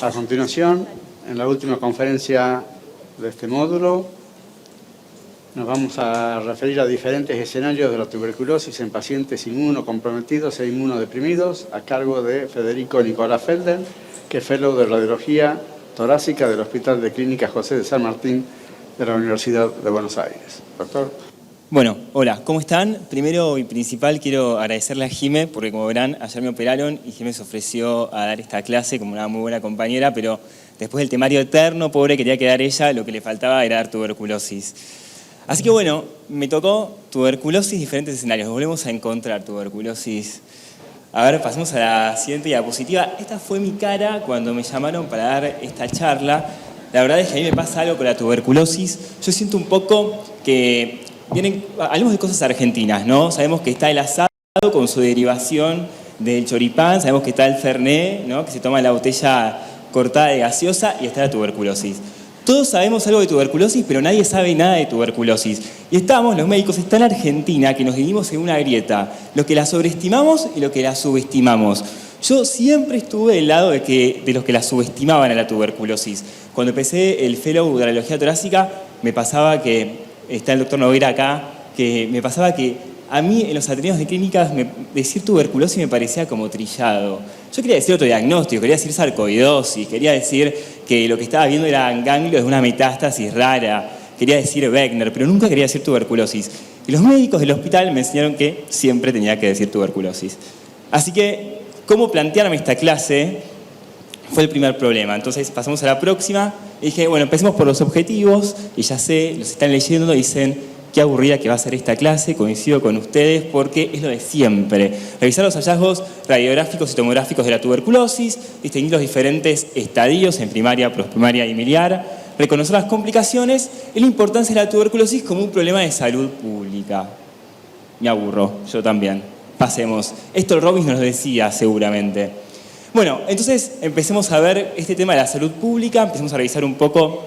A continuación, en la última conferencia de este módulo, nos vamos a referir a diferentes escenarios de la tuberculosis en pacientes inmunocomprometidos e inmunodeprimidos, a cargo de Federico Nicolás Felder, que es Fellow de Radiología Torácica del Hospital de Clínicas José de San Martín de la Universidad de Buenos Aires. Doctor. Bueno, hola, ¿cómo están? Primero y principal quiero agradecerle a Jimé, porque como verán, ayer me operaron y Jimé se ofreció a dar esta clase como una muy buena compañera, pero después del temario eterno, pobre, quería quedar ella, lo que le faltaba era dar tuberculosis. Así que bueno, me tocó tuberculosis, diferentes escenarios, volvemos a encontrar tuberculosis. A ver, pasemos a la siguiente diapositiva. Esta fue mi cara cuando me llamaron para dar esta charla. La verdad es que a mí me pasa algo con la tuberculosis. Yo siento un poco que hablemos de cosas argentinas, ¿no? Sabemos que está el asado con su derivación del choripán, sabemos que está el fernet, ¿no? Que se toma la botella cortada de gaseosa, y está la tuberculosis. Todos sabemos algo de tuberculosis, pero nadie sabe nada de tuberculosis. Y los médicos, está en Argentina, que nos dividimos en una grieta, los que la sobreestimamos y los que la subestimamos. Yo siempre estuve del lado de los que la subestimaban a la tuberculosis. Cuando empecé el Fellow de Radiología Torácica, me pasaba que está el doctor Noguera acá, que me pasaba que a mí en los ateneos de clínicas decir tuberculosis me parecía como trillado. Yo quería decir otro diagnóstico, quería decir sarcoidosis, quería decir que lo que estaba viendo eran ganglios de una metástasis rara, quería decir Beckner, pero nunca quería decir tuberculosis. Y los médicos del hospital me enseñaron que siempre tenía que decir tuberculosis. Así que, ¿cómo plantearme esta clase? Fue el primer problema. Entonces pasamos a la próxima. Y dije, bueno, empecemos por los objetivos. Y ya sé, los están leyendo, dicen, qué aburrida que va a ser esta clase. Coincido con ustedes porque es lo de siempre. Revisar los hallazgos radiográficos y tomográficos de la tuberculosis, distinguir los diferentes estadios en primaria, posprimaria y miliar, reconocer las complicaciones y la importancia de la tuberculosis como un problema de salud pública. Me aburro, yo también. Pasemos. Esto el Robbins nos lo decía seguramente. Bueno, entonces empecemos a ver este tema de la salud pública, empecemos a revisar un poco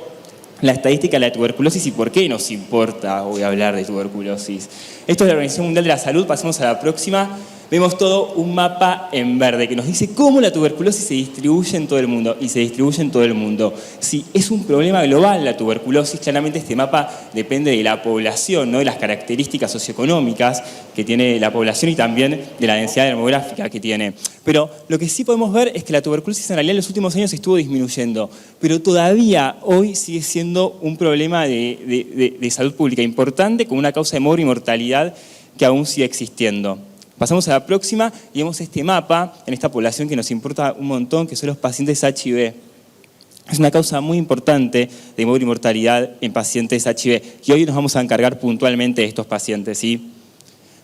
la estadística de la tuberculosis y por qué nos importa hoy hablar de tuberculosis. Esto es la Organización Mundial de la Salud, pasemos a la próxima. Vemos todo un mapa en verde que nos dice cómo la tuberculosis se distribuye en todo el mundo, y se distribuye en todo el mundo. Si es un problema global la tuberculosis, claramente este mapa depende de la población, ¿no? De las características socioeconómicas que tiene la población y también de la densidad demográfica que tiene. Pero lo que sí podemos ver es que la tuberculosis en realidad en los últimos años estuvo disminuyendo, pero todavía hoy sigue siendo un problema de salud pública importante, con una causa de mortalidad que aún sigue existiendo. Pasamos a la próxima y vemos este mapa en esta población que nos importa un montón, que son los pacientes HIV. Es una causa muy importante de mortalidad en pacientes HIV y hoy nos vamos a encargar puntualmente de estos pacientes, ¿sí?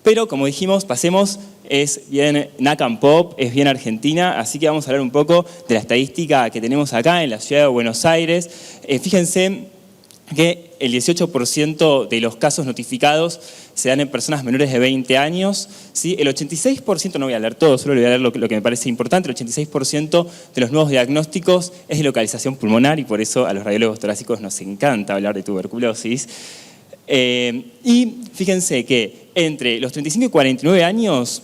Pero como dijimos, pasemos, es bien NACAM Pop, es bien Argentina, así que vamos a hablar un poco de la estadística que tenemos acá en la ciudad de Buenos Aires. Fíjense que el 18% de los casos notificados se dan en personas menores de 20 años. ¿Sí? El 86%, no voy a leer todo, solo voy a leer lo que me parece importante, el 86% de los nuevos diagnósticos es de localización pulmonar y por eso a los radiólogos torácicos nos encanta hablar de tuberculosis. Y fíjense que entre los 35 y 49 años,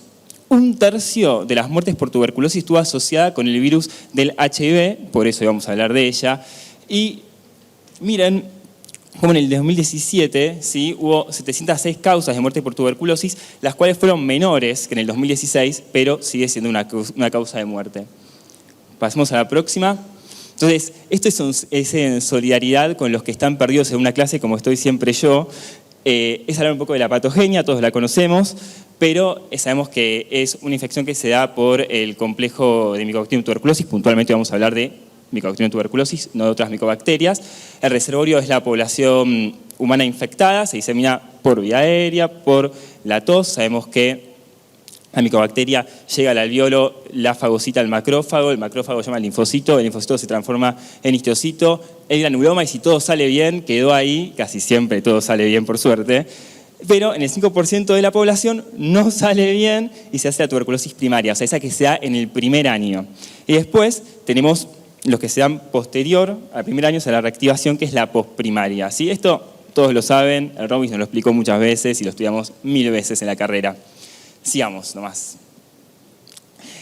un tercio de las muertes por tuberculosis estuvo asociada con el virus del HIV, por eso vamos a hablar de ella. Y miren como en el 2017 ¿sí? Hubo 706 causas de muerte por tuberculosis, las cuales fueron menores que en el 2016, pero sigue siendo una causa de muerte. Pasemos a la próxima. Entonces, esto es en solidaridad con los que están perdidos en una clase, como estoy siempre yo. Es hablar un poco de la patogenia, todos la conocemos, pero sabemos que es una infección que se da por el complejo de Mycobacterium tuberculosis. Puntualmente vamos a hablar de Mycobacterium tuberculosis, no de otras micobacterias. El reservorio es la población humana infectada, se disemina por vía aérea, por la tos. Sabemos que la micobacteria llega al alveolo, la fagocita al macrófago, el macrófago llama al linfocito, el linfocito se transforma en histocito, el granuloma, y si todo sale bien, quedó ahí, casi siempre todo sale bien por suerte, pero en el 5% de la población no sale bien y se hace la tuberculosis primaria, o sea, esa que se da en el primer año. Y después tenemos los que se dan posterior al primer año, a la reactivación, que es la posprimaria. ¿Sí? Esto todos lo saben, el Robbins nos lo explicó muchas veces y lo estudiamos 1000 veces en la carrera. Sigamos nomás.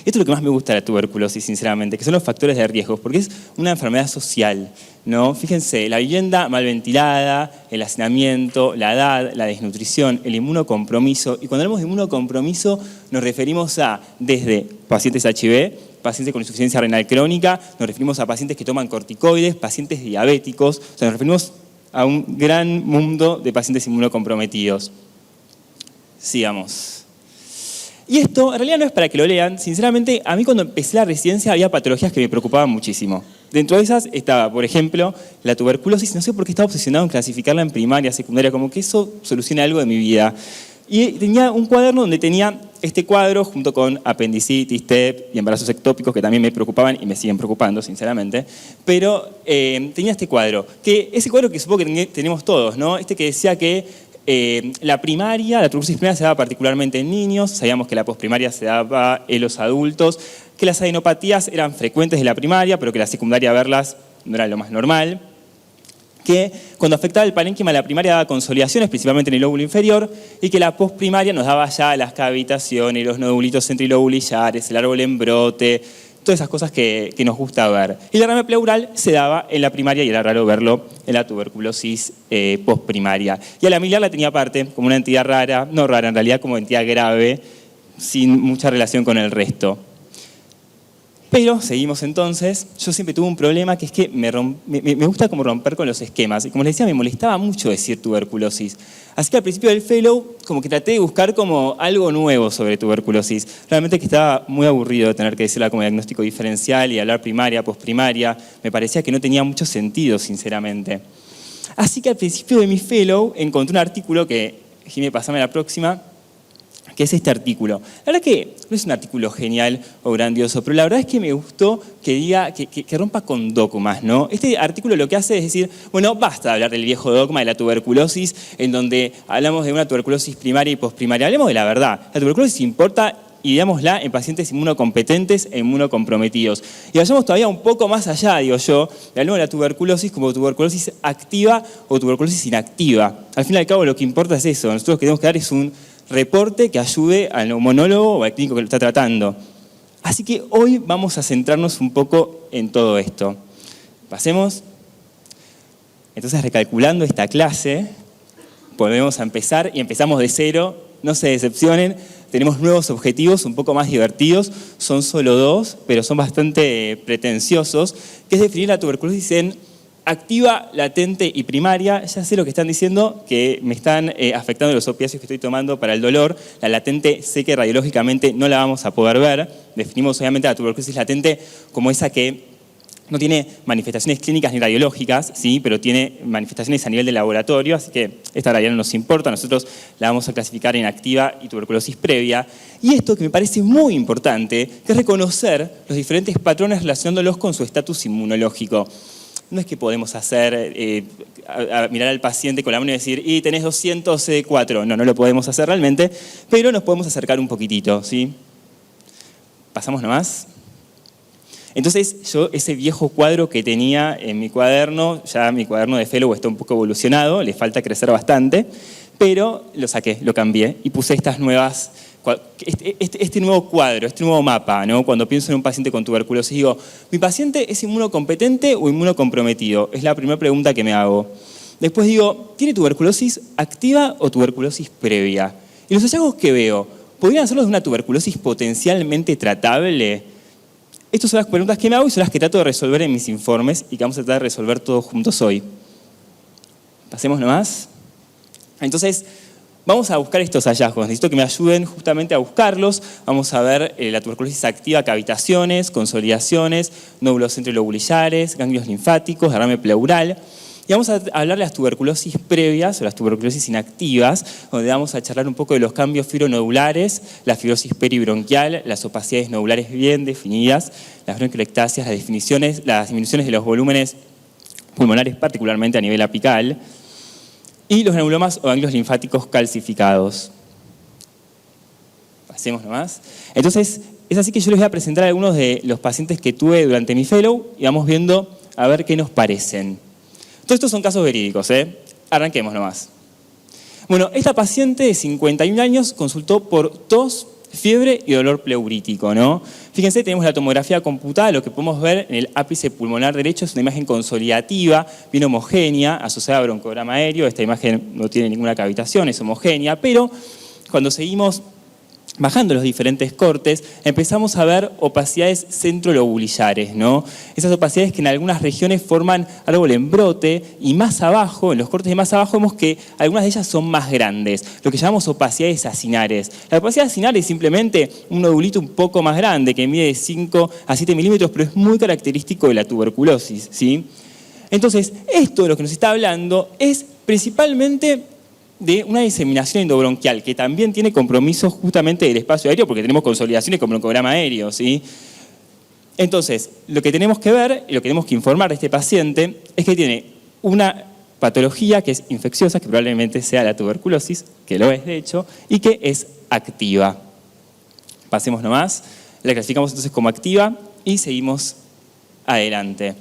Esto es lo que más me gusta de la tuberculosis, sinceramente, que son los factores de riesgo, porque es una enfermedad social, ¿no? Fíjense, la vivienda mal ventilada, el hacinamiento, la edad, la desnutrición, el inmunocompromiso. Y cuando hablamos de inmunocompromiso nos referimos a desde pacientes HIV, pacientes con insuficiencia renal crónica, nos referimos a pacientes que toman corticoides, pacientes diabéticos, o sea, nos referimos a un gran mundo de pacientes inmunocomprometidos. Sigamos. Y esto en realidad no es para que lo lean. Sinceramente, a mí cuando empecé la residencia había patologías que me preocupaban muchísimo. Dentro de esas estaba, por ejemplo, la tuberculosis. No sé por qué estaba obsesionado en clasificarla en primaria, secundaria, como que eso soluciona algo de mi vida. Y tenía un cuaderno donde tenía este cuadro junto con apendicitis, TEP y embarazos ectópicos que también me preocupaban y me siguen preocupando, sinceramente. Pero tenía este cuadro, ese cuadro que supongo que tenemos todos, ¿no? Este que decía que la tuberculosis primaria se daba particularmente en niños, sabíamos que la posprimaria se daba en los adultos, que las adenopatías eran frecuentes de la primaria, pero que la secundaria verlas no era lo más normal, que cuando afectaba el parénquima la primaria daba consolidaciones, principalmente en el lóbulo inferior, y que la posprimaria nos daba ya las cavitaciones, los nodulitos centrilobulillares, el árbol en brote, todas esas cosas que nos gusta ver. Y el derrame pleural se daba en la primaria y era raro verlo en la tuberculosis postprimaria. Y a la miliar la tenía aparte, como una entidad rara, no rara en realidad, como entidad grave, sin mucha relación con el resto. Pero, seguimos entonces, yo siempre tuve un problema que es que me gusta como romper con los esquemas. Y como les decía, me molestaba mucho decir tuberculosis. Así que al principio del fellow, como que traté de buscar como algo nuevo sobre tuberculosis. Realmente que estaba muy aburrido de tener que decirla como diagnóstico diferencial y hablar primaria, posprimaria. Me parecía que no tenía mucho sentido, sinceramente. Así que al principio de mi fellow encontré un artículo que, Jimé, pasame a la próxima, que es este artículo. La verdad que no es un artículo genial o grandioso, pero la verdad es que me gustó que diga, que rompa con dogmas, ¿no? Este artículo lo que hace es decir, bueno, basta de hablar del viejo dogma de la tuberculosis, en donde hablamos de una tuberculosis primaria y posprimaria. Hablemos de la verdad. La tuberculosis importa y digámosla en pacientes inmunocompetentes e inmunocomprometidos. Y vayamos todavía un poco más allá, digo yo, de hablamos de la tuberculosis como tuberculosis activa o tuberculosis inactiva. Al fin y al cabo lo que importa es eso. Nosotros lo que tenemos que dar es un reporte que ayude al neumonólogo o al clínico que lo está tratando. Así que hoy vamos a centrarnos un poco en todo esto. Pasemos. Entonces, recalculando esta clase, volvemos a empezar y empezamos de cero. No se decepcionen, tenemos nuevos objetivos un poco más divertidos. Son solo 2, pero son bastante pretenciosos, que es definir la tuberculosis en activa, latente y primaria. Ya sé lo que están diciendo, que me están afectando los opiáceos que estoy tomando para el dolor. La latente sé que radiológicamente no la vamos a poder ver. Definimos obviamente la tuberculosis latente como esa que no tiene manifestaciones clínicas ni radiológicas, ¿sí? Pero tiene manifestaciones a nivel de laboratorio, así que esta realidad no nos importa. Nosotros la vamos a clasificar en activa y tuberculosis previa. Y esto que me parece muy importante, que es reconocer los diferentes patrones relacionándolos con su estatus inmunológico. No es que podemos hacer, mirar al paciente con la mano y decir, y tenés 200 CD4. No lo podemos hacer realmente, pero nos podemos acercar un poquitito, ¿sí? Pasamos nomás. Entonces, yo ese viejo cuadro que tenía en mi cuaderno, ya mi cuaderno de fellow está un poco evolucionado, le falta crecer bastante, pero lo saqué, lo cambié y puse estas nuevas, este nuevo cuadro, este nuevo mapa, ¿no? Cuando pienso en un paciente con tuberculosis, digo, ¿mi paciente es inmunocompetente o inmunocomprometido? Es la primera pregunta que me hago. Después digo, ¿tiene tuberculosis activa o tuberculosis previa? Y los hallazgos que veo, ¿podrían ser los de una tuberculosis potencialmente tratable? Estas son las preguntas que me hago y son las que trato de resolver en mis informes y que vamos a tratar de resolver todos juntos hoy. Pasemos nomás. Entonces, vamos a buscar estos hallazgos. Necesito que me ayuden justamente a buscarlos. Vamos a ver la tuberculosis activa, cavitaciones, consolidaciones, nódulos centrilobulillares, ganglios linfáticos, derrame pleural. Y vamos a hablar de las tuberculosis previas o las tuberculosis inactivas, donde vamos a charlar un poco de los cambios fibronodulares, la fibrosis peribronquial, las opacidades nodulares bien definidas, las bronquiectasias, las disminuciones de los volúmenes pulmonares, particularmente a nivel apical, y los granulomas o ganglios linfáticos calcificados. Pasemos nomás. Entonces, es así que yo les voy a presentar algunos de los pacientes que tuve durante mi fellow y vamos viendo a ver qué nos parecen. Todos estos son casos verídicos, Arranquemos nomás. Bueno, esta paciente de 51 años consultó por tos fiebre y dolor pleurítico, ¿no? Fíjense, tenemos la tomografía computada, lo que podemos ver en el ápice pulmonar derecho es una imagen consolidativa, bien homogénea, asociada a broncograma aéreo. Esta imagen no tiene ninguna cavitación, es homogénea, pero cuando seguimos bajando los diferentes cortes, empezamos a ver opacidades centrolobulillares, ¿no? Esas opacidades que en algunas regiones forman árbol en brote y más abajo, en los cortes de más abajo, vemos que algunas de ellas son más grandes, lo que llamamos opacidades acinares. La opacidad acinar es simplemente un nodulito un poco más grande que mide de 5 a 7 milímetros, pero es muy característico de la tuberculosis, ¿sí? Entonces, esto de lo que nos está hablando es principalmente de una diseminación endobronquial, que también tiene compromisos justamente del espacio aéreo, porque tenemos consolidaciones con broncograma aéreo, ¿sí? Entonces, lo que tenemos que ver, y lo que tenemos que informar de este paciente, es que tiene una patología que es infecciosa, que probablemente sea la tuberculosis, que lo es de hecho, y que es activa. Pasemos nomás, la clasificamos entonces como activa y seguimos adelante.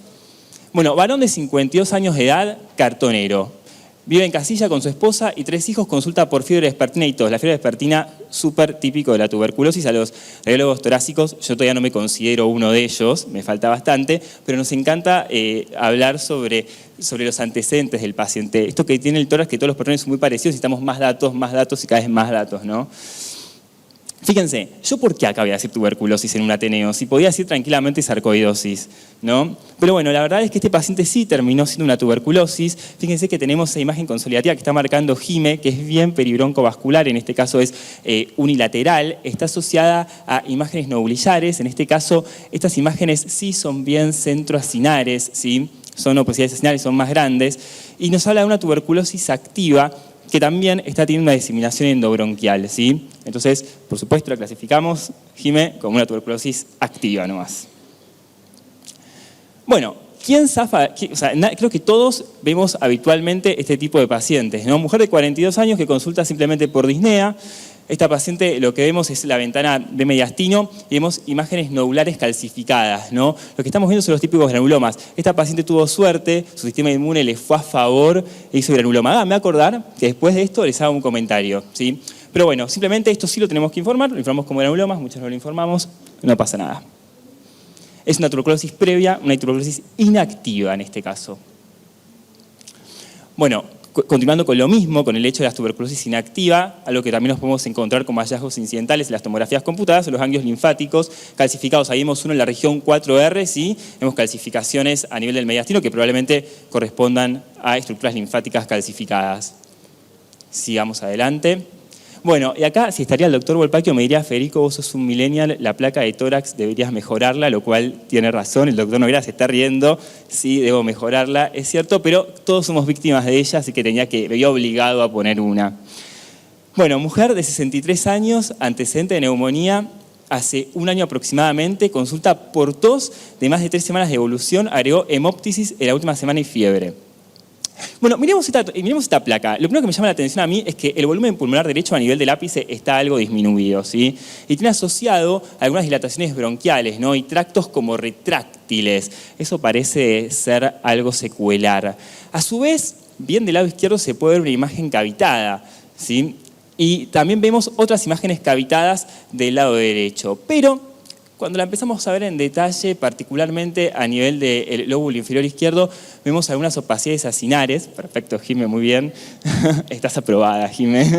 Bueno, varón de 52 años de edad, cartonero. Vive en casilla con su esposa y 3 hijos, consulta por fiebre vespertina y tos. La fiebre vespertina, súper típico de la tuberculosis. A los radiólogos torácicos, yo todavía no me considero uno de ellos, me falta bastante, pero nos encanta hablar sobre los antecedentes del paciente. Esto que tiene el tórax, que todos los patrones son muy parecidos, necesitamos más datos y cada vez más datos, ¿no? Fíjense, ¿yo por qué acá voy a decir tuberculosis en un Ateneo? Si podía decir tranquilamente sarcoidosis, ¿no? Pero bueno, la verdad es que este paciente sí terminó siendo una tuberculosis. Fíjense que tenemos esa imagen consolidativa que está marcando Jime, que es bien peribroncovascular, en este caso es unilateral, está asociada a imágenes nodulillares. En este caso, estas imágenes sí son bien centroacinares, ¿sí? Son opacidades acinares, son más grandes, y nos habla de una tuberculosis activa, que también está teniendo una diseminación endobronquial, ¿sí? Entonces, por supuesto, la clasificamos, Jime, como una tuberculosis activa nomás. Bueno, ¿quién zafa? O sea, creo que todos vemos habitualmente este tipo de pacientes, ¿no? Mujer de 42 años que consulta simplemente por disnea. Esta paciente, lo que vemos es la ventana de mediastino y vemos imágenes nodulares calcificadas, ¿no? Lo que estamos viendo son los típicos granulomas. Esta paciente tuvo suerte, su sistema inmune le fue a favor e hizo granuloma. Háganme acordar que después de esto les hago un comentario, ¿sí? Pero bueno, simplemente esto sí lo tenemos que informar, lo informamos como granulomas, muchos no lo informamos, no pasa nada. Es una tuberculosis previa, una tuberculosis inactiva en este caso. Bueno, continuando con lo mismo, con el hecho de la tuberculosis inactiva, algo que también nos podemos encontrar como hallazgos incidentales en las tomografías computadas, son los ganglios linfáticos calcificados. Ahí vemos uno en la región 4R, ¿sí? Vemos calcificaciones a nivel del mediastino que probablemente correspondan a estructuras linfáticas calcificadas. Sigamos adelante. Bueno, y acá si estaría el doctor Volpacchio me diría, Federico, vos sos un millennial, la placa de tórax deberías mejorarla, lo cual tiene razón, el doctor Noguera se está riendo, sí, debo mejorarla, es cierto, pero todos somos víctimas de ella, así que me había obligado a poner una. Bueno, mujer de 63 años, antecedente de neumonía, hace un año aproximadamente, consulta por tos de más de 3 semanas de evolución, agregó hemóptisis en la última semana y fiebre. Bueno, miremos esta placa. Lo primero que me llama la atención a mí es que el volumen pulmonar derecho a nivel del ápice está algo disminuido, ¿sí? Y tiene asociado algunas dilataciones bronquiales, ¿no? Y tractos como retráctiles. Eso parece ser algo secuelar. A su vez, bien del lado izquierdo se puede ver una imagen cavitada, ¿sí? Y también vemos otras imágenes cavitadas del lado derecho. Pero cuando la empezamos a ver en detalle, particularmente a nivel del lóbulo inferior izquierdo, vemos algunas opacidades acinares. Perfecto, Jime, muy bien. Estás aprobada, Jime.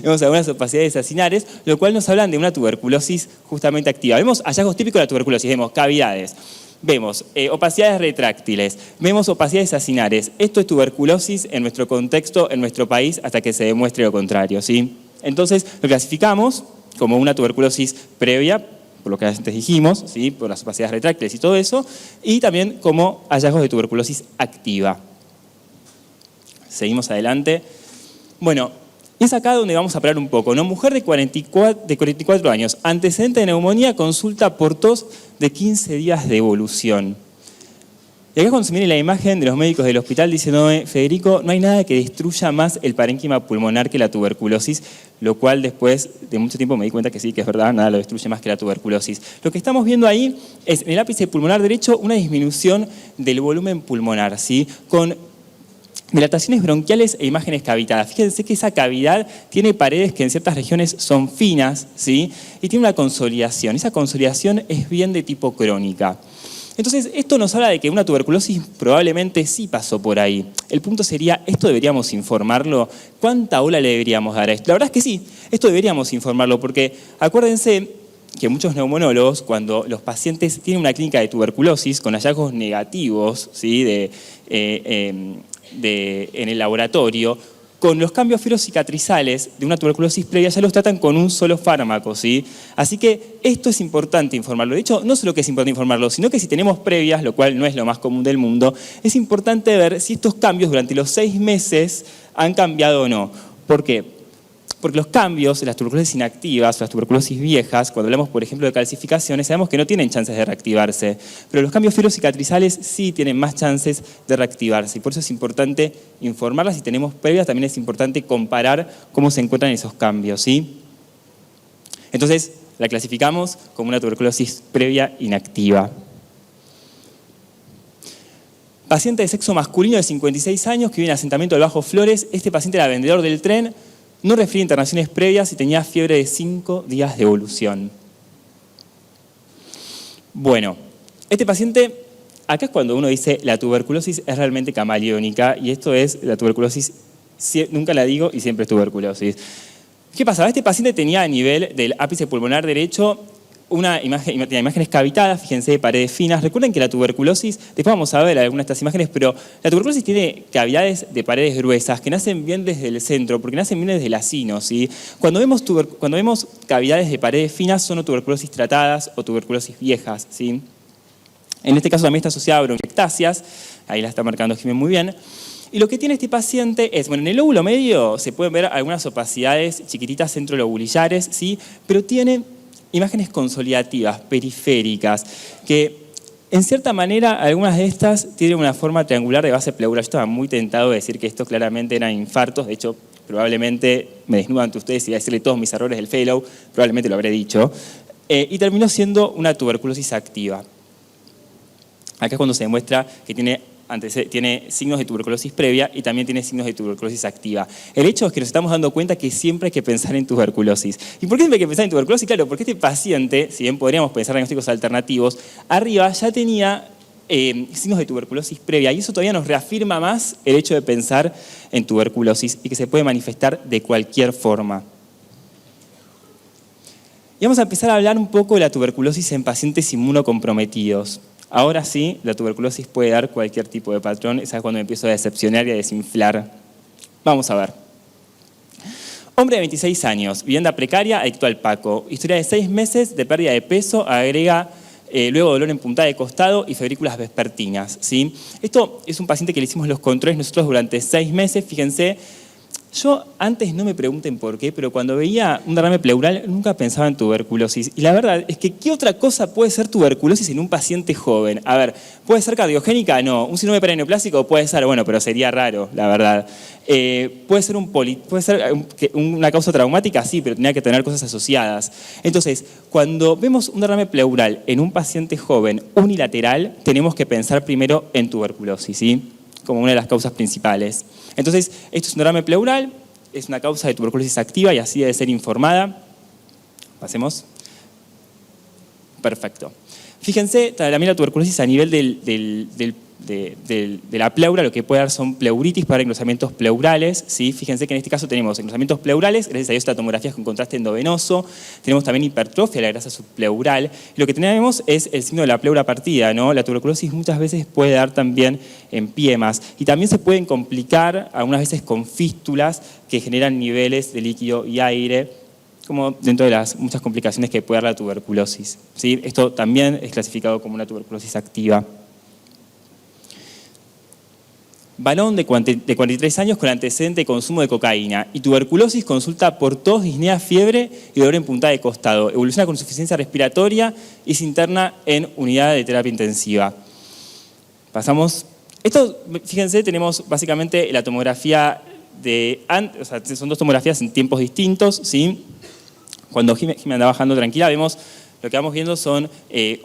Vemos algunas opacidades acinares, lo cual nos hablan de una tuberculosis justamente activa. Vemos hallazgos típicos de la tuberculosis, vemos cavidades, vemos opacidades retráctiles, vemos opacidades acinares. Esto es tuberculosis en nuestro contexto, en nuestro país, hasta que se demuestre lo contrario, ¿sí? Entonces, lo clasificamos como una tuberculosis previa, por lo que antes dijimos, ¿sí? Por las opacidades retráctiles y todo eso, y también como hallazgos de tuberculosis activa. Seguimos adelante. Bueno, es acá donde vamos a parar un poco, ¿no? Mujer de 44 años, antecedente de neumonía, consulta por tos de 15 días de evolución. Y acá cuando se mire la imagen de los médicos del hospital dicen, no, Federico, no hay nada que destruya más el parénquima pulmonar que la tuberculosis, lo cual después de mucho tiempo me di cuenta que sí, que es verdad, nada lo destruye más que la tuberculosis. Lo que estamos viendo ahí es en el ápice pulmonar derecho una disminución del volumen pulmonar, ¿sí? Con dilataciones bronquiales e imágenes cavitadas. Fíjense que esa cavidad tiene paredes que en ciertas regiones son finas, ¿sí? Y tiene una consolidación. Esa consolidación es bien de tipo crónica. Entonces, esto nos habla de que una tuberculosis probablemente sí pasó por ahí. El punto sería, ¿esto deberíamos informarlo? ¿Cuánta ola le deberíamos dar a esto? La verdad es que sí, esto deberíamos informarlo, porque acuérdense que muchos neumonólogos, cuando los pacientes tienen una clínica de tuberculosis con hallazgos negativos, ¿sí? En el laboratorio, con los cambios firocicatrizales de una tuberculosis previa ya los tratan con un solo fármaco, ¿sí? Así que esto es importante informarlo. De hecho, no solo que es importante informarlo, sino que si tenemos previas, lo cual no es lo más común del mundo, es importante ver si estos cambios durante los 6 meses han cambiado o no. ¿Por qué? Porque los cambios en las tuberculosis inactivas o las tuberculosis viejas, cuando hablamos, por ejemplo, de calcificaciones, sabemos que no tienen chances de reactivarse, pero los cambios firocicatrizales sí tienen más chances de reactivarse y por eso es importante informarlas. Si tenemos previas, también es importante comparar cómo se encuentran esos cambios, ¿sí? Entonces, la clasificamos como una tuberculosis previa inactiva. Paciente de sexo masculino de 56 años que vive en asentamiento del Bajo Flores. Este paciente era vendedor del tren. No refiere internaciones previas y tenía fiebre de 5 días de evolución. Bueno, este paciente, acá es cuando uno dice la tuberculosis es realmente camaleónica y esto es la tuberculosis, nunca la digo y siempre es tuberculosis. ¿Qué pasaba? Este paciente tenía a nivel del ápice pulmonar derecho tenía imágenes cavitadas, fíjense, de paredes finas. Recuerden que la tuberculosis, después vamos a ver algunas de estas imágenes, pero la tuberculosis tiene cavidades de paredes gruesas que nacen bien desde el centro, porque nacen bien desde el acino, ¿sí? Cuando vemos cavidades de paredes finas, son tuberculosis tratadas o tuberculosis viejas, ¿sí? En este caso también está asociada a bronquiectasias, ahí la está marcando Jiménez muy bien. Y lo que tiene este paciente es, bueno, en el lóbulo medio se pueden ver algunas opacidades chiquititas centrolobulillares, ¿sí? Pero tiene imágenes consolidativas, periféricas, que en cierta manera algunas de estas tienen una forma triangular de base pleural. Yo estaba muy tentado de decir que estos claramente eran infartos, de hecho probablemente me desnudo ante ustedes y voy a decirle todos mis errores del fellow, probablemente lo habré dicho, y terminó siendo una tuberculosis activa. Acá es cuando se demuestra que tiene signos de tuberculosis previa y también tiene signos de tuberculosis activa. El hecho es que nos estamos dando cuenta que siempre hay que pensar en tuberculosis. ¿Y por qué siempre hay que pensar en tuberculosis? Claro, porque este paciente, si bien podríamos pensar en diagnósticos alternativos, arriba ya tenía signos de tuberculosis previa y eso todavía nos reafirma más el hecho de pensar en tuberculosis y que se puede manifestar de cualquier forma. Y vamos a empezar a hablar un poco de la tuberculosis en pacientes inmunocomprometidos. Ahora sí, la tuberculosis puede dar cualquier tipo de patrón. Esa es cuando me empiezo a decepcionar y a desinflar. Vamos a ver. Hombre de 26 años, vivienda precaria, adicto al paco. Historia de 6 meses de pérdida de peso, agrega luego dolor en puntada de costado y febrículas vespertinas, ¿sí? Esto es un paciente que le hicimos los controles nosotros durante 6 meses. Fíjense, yo antes no me pregunten por qué, pero cuando veía un derrame pleural nunca pensaba en tuberculosis. Y la verdad es que ¿qué otra cosa puede ser tuberculosis en un paciente joven? A ver, ¿puede ser cardiogénica? No. ¿Un síndrome perineoplásico? Puede ser, bueno, pero sería raro, la verdad. ¿Puede ser una causa traumática? Sí, pero tenía que tener cosas asociadas. Entonces, cuando vemos un derrame pleural en un paciente joven unilateral, tenemos que pensar primero en tuberculosis, ¿sí? Como una de las causas principales. Entonces, esto es un derrame pleural, es una causa de tuberculosis activa y así debe ser informada. Pasemos. Perfecto. Fíjense, también la tuberculosis a nivel de la pleura, lo que puede dar son pleuritis para engrosamientos pleurales, ¿sí? Fíjense que en este caso tenemos engrosamientos pleurales, gracias a Dios la tomografía con contraste endovenoso, tenemos también hipertrofia de la grasa subpleural. Lo que tenemos es el signo de la pleura partida, ¿no? La tuberculosis muchas veces puede dar también empiemas y también se pueden complicar algunas veces con fístulas que generan niveles de líquido y aire, como dentro de las muchas complicaciones que puede dar la tuberculosis, ¿sí? Esto también es clasificado como una tuberculosis activa. Varón de 43 años con antecedente de consumo de cocaína y tuberculosis, consulta por tos, disnea, fiebre y dolor en puntada de costado. Evoluciona con insuficiencia respiratoria y se interna en unidad de terapia intensiva. Pasamos. Esto, fíjense, tenemos básicamente la tomografía o sea, son 2 tomografías en tiempos distintos, ¿sí? Cuando Jimé anda bajando tranquila, vemos lo que vamos viendo son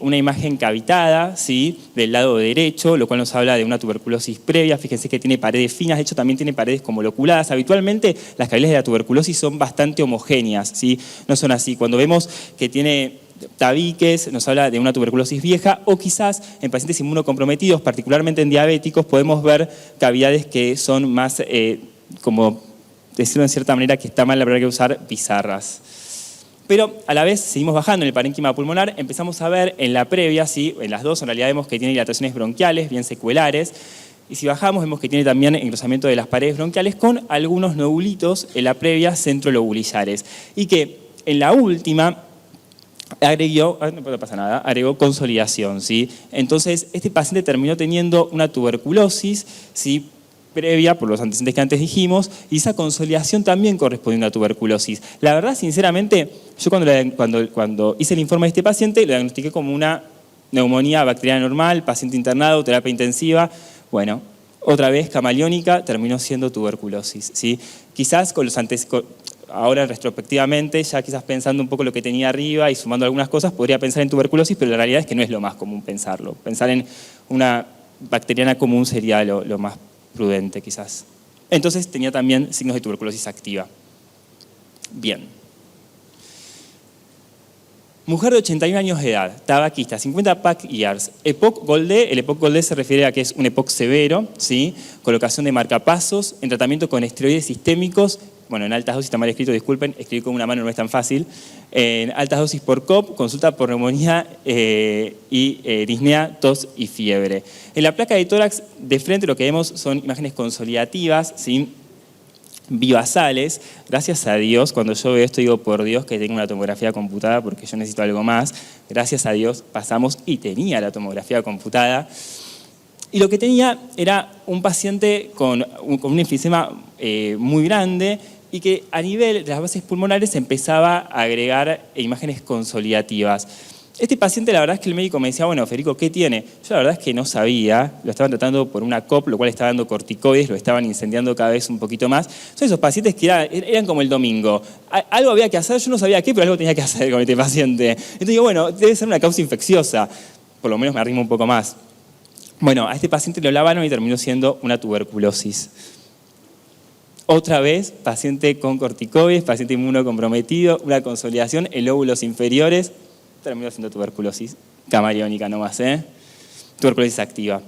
una imagen cavitada, ¿sí?, del lado derecho, lo cual nos habla de una tuberculosis previa. Fíjense que tiene paredes finas, de hecho también tiene paredes como loculadas. Habitualmente las cavidades de la tuberculosis son bastante homogéneas, ¿sí?, no son así. Cuando vemos que tiene tabiques, nos habla de una tuberculosis vieja, o quizás en pacientes inmunocomprometidos, particularmente en diabéticos, podemos ver cavidades que son más, como decirlo en cierta manera, que está mal la palabra que usar, bizarras. Pero a la vez seguimos bajando en el parénquima pulmonar, empezamos a ver en la previa, ¿sí?, en las dos en realidad vemos que tiene dilataciones bronquiales, bien secuelares, y si bajamos vemos que tiene también engrosamiento de las paredes bronquiales con algunos nodulitos en la previa centrolobulillares, y que en la última agregó consolidación, ¿sí? Entonces este paciente terminó teniendo una tuberculosis, ¿sí?, previa, por los antecedentes que antes dijimos, y esa consolidación también correspondió a una tuberculosis. La verdad, sinceramente, yo cuando hice el informe de este paciente, lo diagnostiqué como una neumonía bacteriana normal, paciente internado, terapia intensiva. Bueno, otra vez camaleónica, terminó siendo tuberculosis, ¿sí? Quizás con los antecedentes, ahora retrospectivamente, ya quizás pensando un poco lo que tenía arriba y sumando algunas cosas, podría pensar en tuberculosis, pero la realidad es que no es lo más común pensarlo. Pensar en una bacteriana común sería lo más prudente quizás. Entonces tenía también signos de tuberculosis activa. Bien. Mujer de 81 años de edad, tabaquista, 50 pack years, EPOC Goldé. El EPOC Goldé se refiere a que es un EPOC severo, ¿sí?, colocación de marcapasos, en tratamiento con esteroides sistémicos, bueno, en altas dosis está mal escrito, disculpen, escribir con una mano no es tan fácil, en altas dosis por COP, consulta por neumonía y disnea, tos y fiebre. En la placa de tórax de frente lo que vemos son imágenes consolidativas, ¿sí?, bivasales. Gracias a Dios, cuando yo veo esto digo, por Dios que tengo una tomografía computada porque yo necesito algo más. Gracias a Dios pasamos y tenía la tomografía computada. Y lo que tenía era un paciente con un enfisema muy grande y que a nivel de las bases pulmonares empezaba a agregar imágenes consolidativas. Este paciente, la verdad es que el médico me decía, bueno, Federico, ¿qué tiene? Yo la verdad es que no sabía, lo estaban tratando por una COP, lo cual estaba dando corticoides, lo estaban incendiando cada vez un poquito más. Son esos pacientes que eran como el domingo. Algo había que hacer, yo no sabía qué, pero algo tenía que hacer con este paciente. Entonces digo, bueno, debe ser una causa infecciosa, por lo menos me arrimo un poco más. Bueno, a este paciente lo lavaron y terminó siendo una tuberculosis. Otra vez, paciente con corticoides, paciente inmunocomprometido, una consolidación en lóbulos inferiores, terminó siendo tuberculosis camaleónica nomás, tuberculosis activa.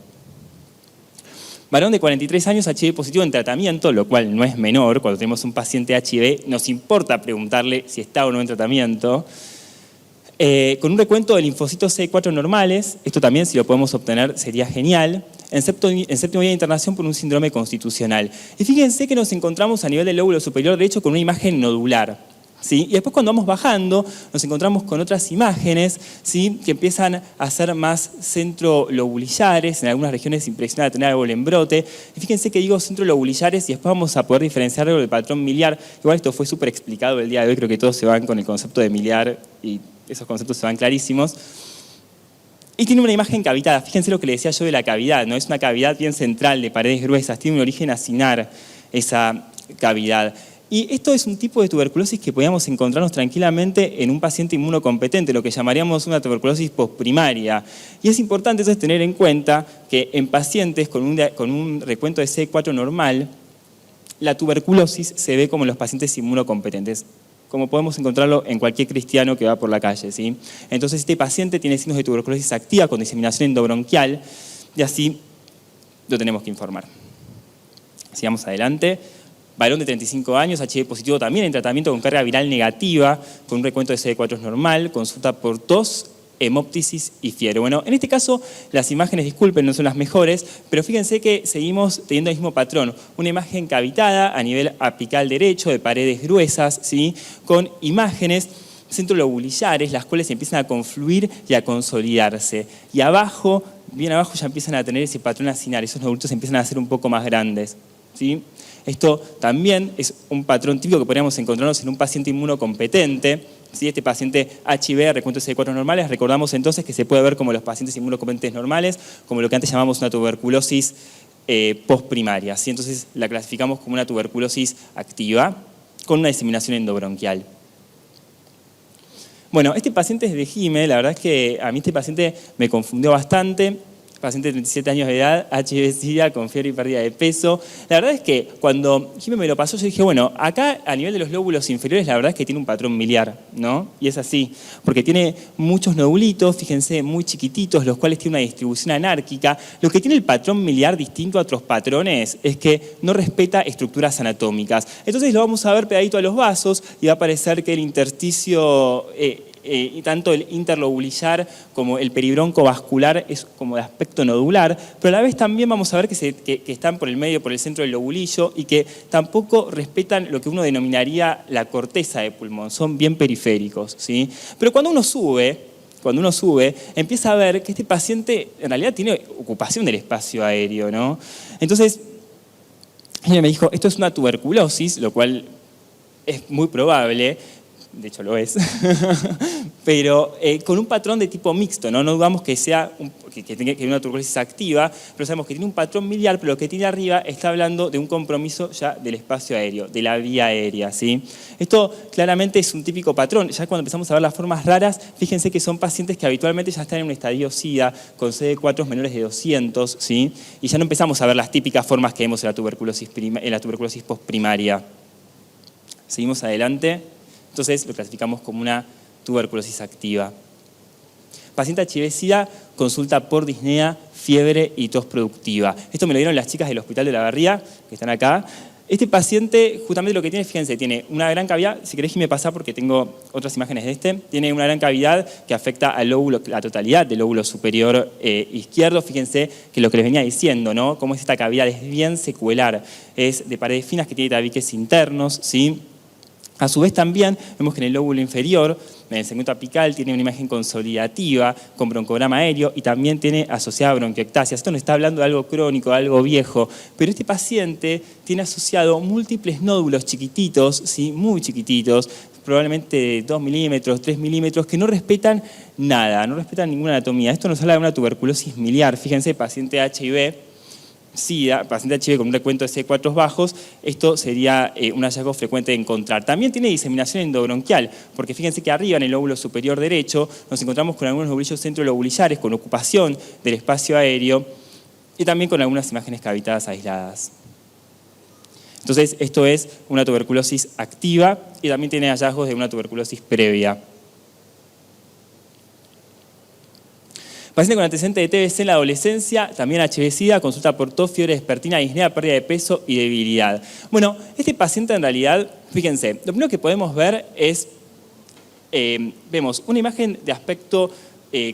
Varón de 43 años, HIV positivo en tratamiento, lo cual no es menor. Cuando tenemos un paciente HIV, nos importa preguntarle si está o no en tratamiento. Con un recuento de linfocitos CD4 normales, esto también si lo podemos obtener sería genial, en séptimo día de internación por un síndrome constitucional. Y fíjense que nos encontramos a nivel del lóbulo superior derecho con una imagen nodular, ¿sí? Y después cuando vamos bajando nos encontramos con otras imágenes, ¿sí?, que empiezan a ser más centrolobulillares, en algunas regiones impresiona a tener algo en brote. Y fíjense que digo centrolobulillares y después vamos a poder diferenciarlo del patrón miliar. Igual esto fue súper explicado el día de hoy, creo que todos se van con el concepto de miliar y esos conceptos se van clarísimos. Y tiene una imagen cavitada, fíjense lo que le decía yo de la cavidad, ¿no? Es una cavidad bien central de paredes gruesas, tiene un origen acinar esa cavidad. Y esto es un tipo de tuberculosis que podíamos encontrarnos tranquilamente en un paciente inmunocompetente, lo que llamaríamos una tuberculosis postprimaria. Y es importante entonces tener en cuenta que en pacientes con un recuento de CD4 normal, la tuberculosis se ve como en los pacientes inmunocompetentes, como podemos encontrarlo en cualquier cristiano que va por la calle, ¿sí? Entonces este paciente tiene signos de tuberculosis activa con diseminación endobronquial y así lo tenemos que informar. Sigamos adelante. Varón de 35 años, HIV positivo también en tratamiento con carga viral negativa, con un recuento de CD4 normal, consulta por tos, hemóptisis y fiebre. Bueno, en este caso las imágenes, disculpen, no son las mejores, pero fíjense que seguimos teniendo el mismo patrón. Una imagen cavitada a nivel apical derecho, de paredes gruesas, ¿sí?, con imágenes centrolobulillares, las cuales empiezan a confluir y a consolidarse. Y abajo, bien abajo, ya empiezan a tener ese patrón acinar, esos nodulitos empiezan a ser un poco más grandes, ¿sí? Esto también es un patrón típico que podríamos encontrarnos en un paciente inmunocompetente. ¿Sí? Este paciente HIV, recuento CD4 normales, recordamos entonces que se puede ver como los pacientes inmunocompetentes normales, como lo que antes llamamos una tuberculosis postprimaria. ¿Sí? Entonces la clasificamos como una tuberculosis activa con una diseminación endobronquial. Bueno, este paciente es de Jime, la verdad es que a mí este paciente me confundió bastante. Paciente de 37 años de edad, HIV-Sida, con fiebre y pérdida de peso. La verdad es que cuando Jime me lo pasó, yo dije, bueno, acá a nivel de los lóbulos inferiores, la verdad es que tiene un patrón miliar, ¿no? Y es así, porque tiene muchos nodulitos, fíjense, muy chiquititos, los cuales tienen una distribución anárquica. Lo que tiene el patrón miliar distinto a otros patrones es que no respeta estructuras anatómicas. Entonces lo vamos a ver pegadito a los vasos y va a parecer que el intersticio... y tanto el interlobulillar como el peribronco vascular es como de aspecto nodular, pero a la vez también vamos a ver que están por el medio, por el centro del lobulillo y que tampoco respetan lo que uno denominaría la corteza de pulmón, son bien periféricos, ¿sí? Pero cuando uno sube, empieza a ver que este paciente en realidad tiene ocupación del espacio aéreo, ¿no? Entonces, ella me dijo, esto es una tuberculosis, lo cual es muy probable. De hecho lo es, pero con un patrón de tipo mixto, ¿no? No dudamos que sea que tenga una tuberculosis activa, pero sabemos que tiene un patrón miliar, pero lo que tiene arriba está hablando de un compromiso ya del espacio aéreo, de la vía aérea, ¿sí? Esto claramente es un típico patrón. Ya cuando empezamos a ver las formas raras, fíjense que son pacientes que habitualmente ya están en un estadio SIDA, con CD4 menores de 200, ¿sí? Y ya no empezamos a ver las típicas formas que vemos en la tuberculosis postprimaria. Seguimos adelante. Entonces lo clasificamos como una tuberculosis activa. Paciente HIV-Sida, consulta por disnea, fiebre y tos productiva. Esto me lo dieron las chicas del Hospital de la Barría, que están acá. Este paciente, justamente lo que tiene, fíjense, tiene una gran cavidad, si querés me pasa porque tengo otras imágenes de este, tiene una gran cavidad que afecta al lóbulo, la totalidad del lóbulo superior izquierdo. Fíjense que lo que les venía diciendo, ¿no? Cómo es esta cavidad, es bien secuelar, es de paredes finas que tiene tabiques internos, ¿sí? A su vez también vemos que en el lóbulo inferior, en el segmento apical, tiene una imagen consolidativa con broncograma aéreo y también tiene asociada bronquiectasia. Esto no está hablando de algo crónico, de algo viejo, pero este paciente tiene asociado múltiples nódulos chiquititos, ¿sí? Muy chiquititos, probablemente de 2 milímetros, 3 milímetros, que no respetan nada, no respetan ninguna anatomía. Esto nos habla de una tuberculosis miliar. Fíjense, paciente HIV-Sida, paciente HIV con un recuento de CD4 bajos, esto sería un hallazgo frecuente de encontrar. También tiene diseminación endobronquial, porque fíjense que arriba en el lóbulo superior derecho nos encontramos con algunos lobulillos centrolobulillares con ocupación del espacio aéreo y también con algunas imágenes cavitadas aisladas. Entonces, esto es una tuberculosis activa y también tiene hallazgos de una tuberculosis previa. Paciente con antecedente de TBC en la adolescencia, también HIV-Sida, consulta por tos, fiebre vespertina, disnea, pérdida de peso y debilidad. Bueno, este paciente en realidad, fíjense, lo primero que podemos ver es, vemos una imagen de aspecto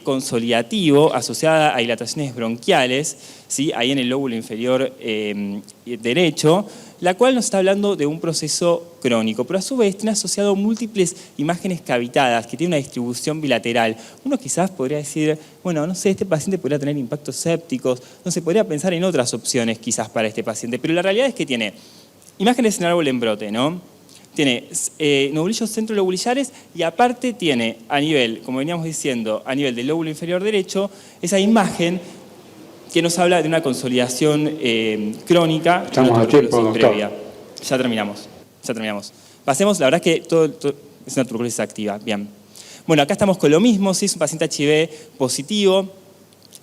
consolidativo asociada a dilataciones bronquiales, ¿sí? Ahí en el lóbulo inferior derecho, la cual nos está hablando de un proceso crónico, pero a su vez tiene asociado múltiples imágenes cavitadas que tienen una distribución bilateral. Uno quizás podría decir, bueno, no sé, este paciente podría tener impactos sépticos, no se podría pensar en otras opciones quizás para este paciente, pero la realidad es que tiene imágenes en árbol en brote, ¿no? Tiene nodulillos centrolobulillares y aparte tiene a nivel, como veníamos diciendo, a nivel del lóbulo inferior derecho, esa imagen que nos habla de una consolidación crónica. Estamos a tiempo, doctor. Previa. Ya terminamos. Pasemos, la verdad es que todo es una tuberculosis activa. Bien. Bueno, acá estamos con lo mismo, ¿sí? Es un paciente HIV positivo.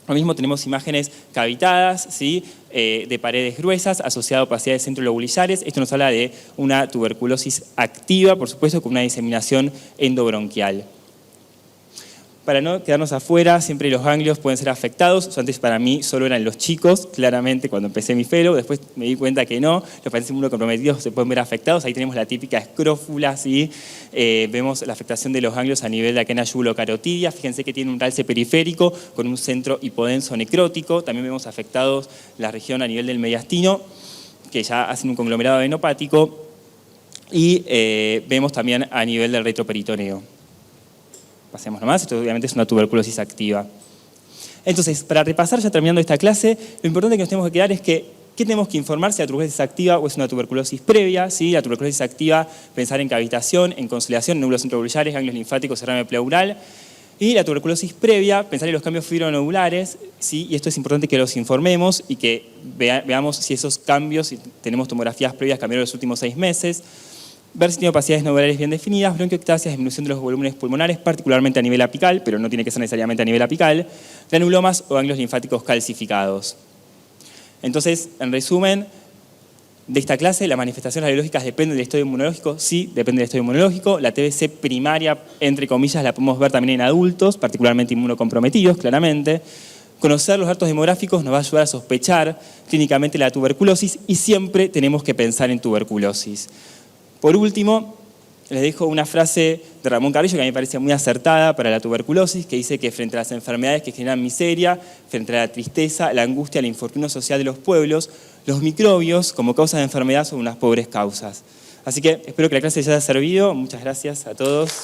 Lo mismo tenemos imágenes cavitadas, ¿sí? De paredes gruesas, asociado a opacidades centrolobulillares. Esto nos habla de una tuberculosis activa, por supuesto, con una diseminación endobronquial. Para no quedarnos afuera, siempre los ganglios pueden ser afectados. Antes para mí solo eran los chicos, claramente, cuando empecé mi fellow. Después me di cuenta que no, los pacientes inmunocomprometidos se pueden ver afectados. Ahí tenemos la típica escrófula, ¿sí? Vemos la afectación de los ganglios a nivel de la cadena yugulocarotidia. Fíjense que tiene un realce periférico con un centro hipodenso necrótico. También vemos afectados la región a nivel del mediastino, que ya hacen un conglomerado venopático. Y vemos también a nivel del retroperitoneo. Pasemos nomás, esto obviamente es una tuberculosis activa. Entonces, para repasar, ya terminando esta clase, lo importante que nos tenemos que quedar es que ¿qué tenemos que informar si la tuberculosis es activa o es una tuberculosis previa? ¿Sí? La tuberculosis activa, pensar en cavitación, en consolidación, nódulos centrolobulillares, ganglios linfáticos, derrame pleural. Y la tuberculosis previa, pensar en los cambios fibronodulares, ¿sí? Y esto es importante que los informemos y que veamos si esos cambios, si tenemos tomografías previas, cambiaron en los últimos 6 meses. ver si tiene opacidades nodulares bien definidas, bronquiectasias, disminución de los volúmenes pulmonares, particularmente a nivel apical, pero no tiene que ser necesariamente a nivel apical, granulomas o ganglios linfáticos calcificados. Entonces, en resumen, de esta clase, las manifestaciones radiológicas dependen del estado inmunológico, sí, depende del estado inmunológico. La TBC primaria, entre comillas, la podemos ver también en adultos, particularmente inmunocomprometidos, claramente. Conocer los datos demográficos nos va a ayudar a sospechar clínicamente la tuberculosis y siempre tenemos que pensar en tuberculosis. Por último, les dejo una frase de Ramón Carrillo que a mí me parece muy acertada para la tuberculosis, que dice que frente a las enfermedades que generan miseria, frente a la tristeza, la angustia, el infortunio social de los pueblos, los microbios como causas de enfermedad son unas pobres causas. Así que espero que la clase les haya servido. Muchas gracias a todos.